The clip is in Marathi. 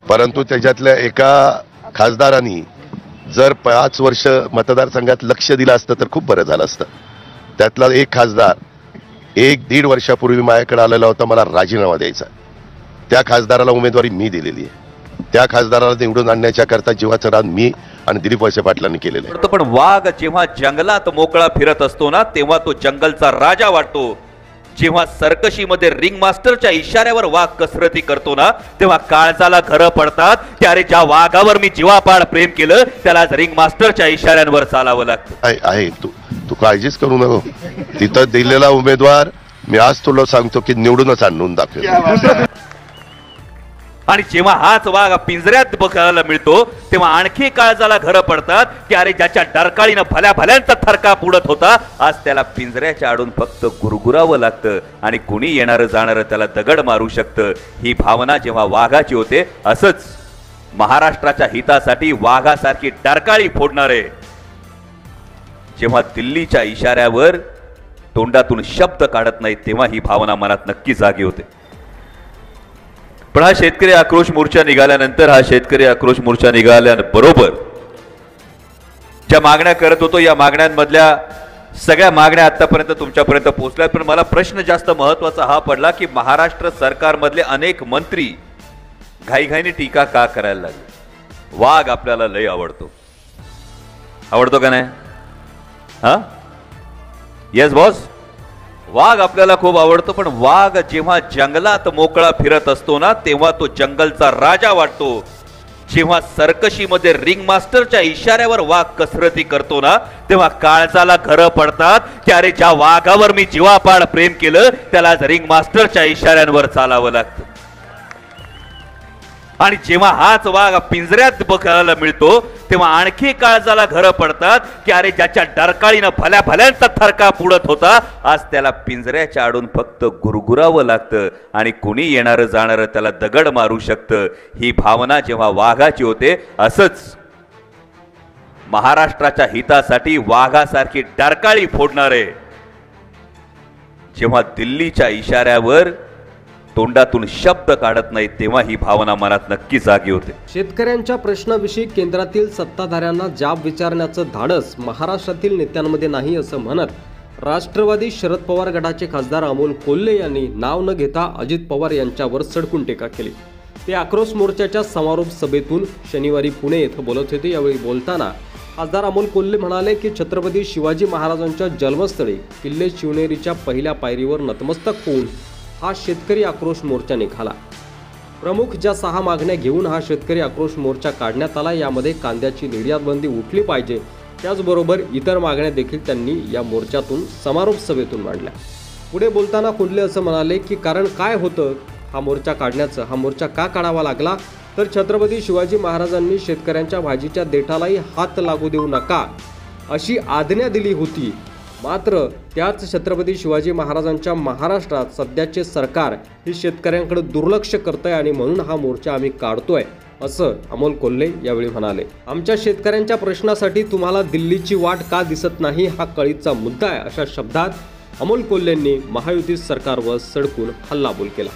परंतु त्याच्यातल्या एका खासदारांनी जर 5 वर्ष मतदारसंघात लक्ष दिलं असतं तर खूप बरं झालं असतं. त्यातला एक खासदार 1-1.5 वर्षापूर्वी माझ्याकडे आलेला होता मला राजीनामा द्यायचा. त्या खासदाराला उमेदवारी मी दिलेली आहे. त्या खासदाराला निवडून आणण्याच्या करता जीवाचं रान मी आणि दिलीप वळसे पाटलांनी केलेलं आहे. पण वाघ जेव्हा जंगलात मोकळा फिरत असतो ना तेव्हा तो जंगलचा राजा वाटतो. जेव्हा सर्कशीमध्ये रिंग मास्टरच्या इशाऱ्यावर वाघ कसरती करतो ना तेव्हा काळजाला घरं पडतात की अरे ज्या वाघावर मी जीवापाड प्रेम केलं त्याला रिंग मास्टरच्या इशाऱ्यांवर चालावं लागतं. आहे तू काळजीच करू नको. तिथं दिलेला उमेदवार मी आज तुला सांगतो की निवडूनच आणून दाखवेल. आणि जेव्हा हाच वाघ पिंजऱ्यात बघायला मिळतो तेव्हा आणखी काळजाला घरं पडतात की अरे ज्याच्या डरकाळीनं भल्या भल्यांचा थरकाप उडत होता आज त्याला पिंजऱ्याच्या आडून फक्त गुरगुरावं लागतं आणि कुणी येणारं जाणारं त्याला दगड मारू शकतं. ही भावना जेव्हा वाघाची होते असंच महाराष्ट्राच्या हितासाठी वाघासारखी डरकाळी फोडणारे जेव्हा दिल्लीच्या इशाऱ्यावर तोंडातून शब्द काढत नाहीत तेव्हा ही भावना मनात नक्की जागी होते. पण हा शेतकरी आक्रोश मोर्चा निघाल्यानंतर बरोबर ज्या मागण्या करत होतो या मागण्यांमधल्या सगळ्या मागण्या आतापर्यंत तुमच्यापर्यंत पोहोचल्या. पण मला प्रश्न जास्त महत्वाचा हा पडला की महाराष्ट्र सरकारमधले अनेक मंत्री घाईघाईने टीका का करायला लागले. वाघ आपल्याला लय आवडतो का नाही? हा येस बॉस, वाघ आपल्याला खूप आवडतो. पण वाघ जेव्हा जंगलात मोकळा फिरत असतो ना तेव्हा तो जंगलचा राजा वाटतो. जेव्हा सर्कशीमध्ये रिंग मास्टरच्या इशाऱ्यावर वाघ कसरती करतो ना तेव्हा काळजाला घरं पडतात की अरे ज्या वाघावर मी जीवापाड प्रेम केलं त्याला रिंग मास्टरच्या इशाऱ्यांवर चालावं लागतं. आणि जेव्हा हाच वाघ पिंजऱ्यात बघायला मिळतो तेव्हा आणखी काळजाला घरं पडतात की अरे ज्याच्या डरकाळीनं भल्या भल्यांचा थरकाप उडत होता आज त्याला पिंजऱ्याच्या आडून फक्त गुरगुरावं लागतं आणि कुणी येणारं जाणारं त्याला दगड मारू शकतं. ही भावना जेव्हा वाघाची होते असंच महाराष्ट्राच्या हितासाठी वाघासारखी डरकाळी फोडणारे जेव्हा दिल्लीच्या इशाऱ्यावर तोंडातून शब्द काढत नाहीत तेव्हा ही भावना मनात नक्की जागी होते. शेतकऱ्यांच्या प्रश्नाविषयी केंद्रातील सत्ताधाऱ्यांना जाब विचारण्याचं धाडस महाराष्ट्रातील नेत्यांमध्ये नाही असं म्हणत राष्ट्रवादी शरद पवार गटाचे खासदार अमोल कोल्हे यांनी नाव न घेता अजित पवार यांच्यावर सडकून टीका केली. ते आक्रोश मोर्चाच्या समारोप सभेतून शनिवारी पुणे येथे बोलत होते. यावेळी बोलताना खासदार अमोल कोल्हे म्हणाले की छत्रपती शिवाजी महाराजांच्या जन्मस्थळी किल्ले शिवनेरीच्या पहिल्या पायरीवर नतमस्तक होऊन हा शेतकरी आक्रोश मोर्चा निघाला. प्रमुख ज्या 6 मागण्या घेऊन हा शेतकरी आक्रोश मोर्चा काढण्यात आला यामध्ये कांद्याची निर्यात बंदी उठली पाहिजे. त्याचबरोबर इतर मागण्या देखील त्यांनी या मोर्चातून समारोप सभेतून मांडल्या. पुढे बोलताना कोल्हे असं म्हणाले की कारण काय होतं हा मोर्चा काढण्याचं, हा मोर्चा का काढावा लागला तर छत्रपती शिवाजी महाराजांनी शेतकऱ्यांच्या भाजीच्या देठालाही हात लागू देऊ नका अशी आज्ञा दिली होती. मात्र त्याच छत्रपती शिवाजी महाराजांच्या महाराष्ट्रात सध्याचे सरकार हे शेतकऱ्यांकडे दुर्लक्ष करतंय आणि म्हणून हा मोर्चा आम्ही काढतोय असं अमोल कोल्हे यावेळी म्हणाले. आमच्या शेतकऱ्यांच्या प्रश्नासाठी तुम्हाला दिल्लीची वाट का दिसत नाही हा कळीचा मुद्दा आहे अशा शब्दात अमोल कोल्हेंनी महायुती सरकारवर सडकून हल्लाबोल केला.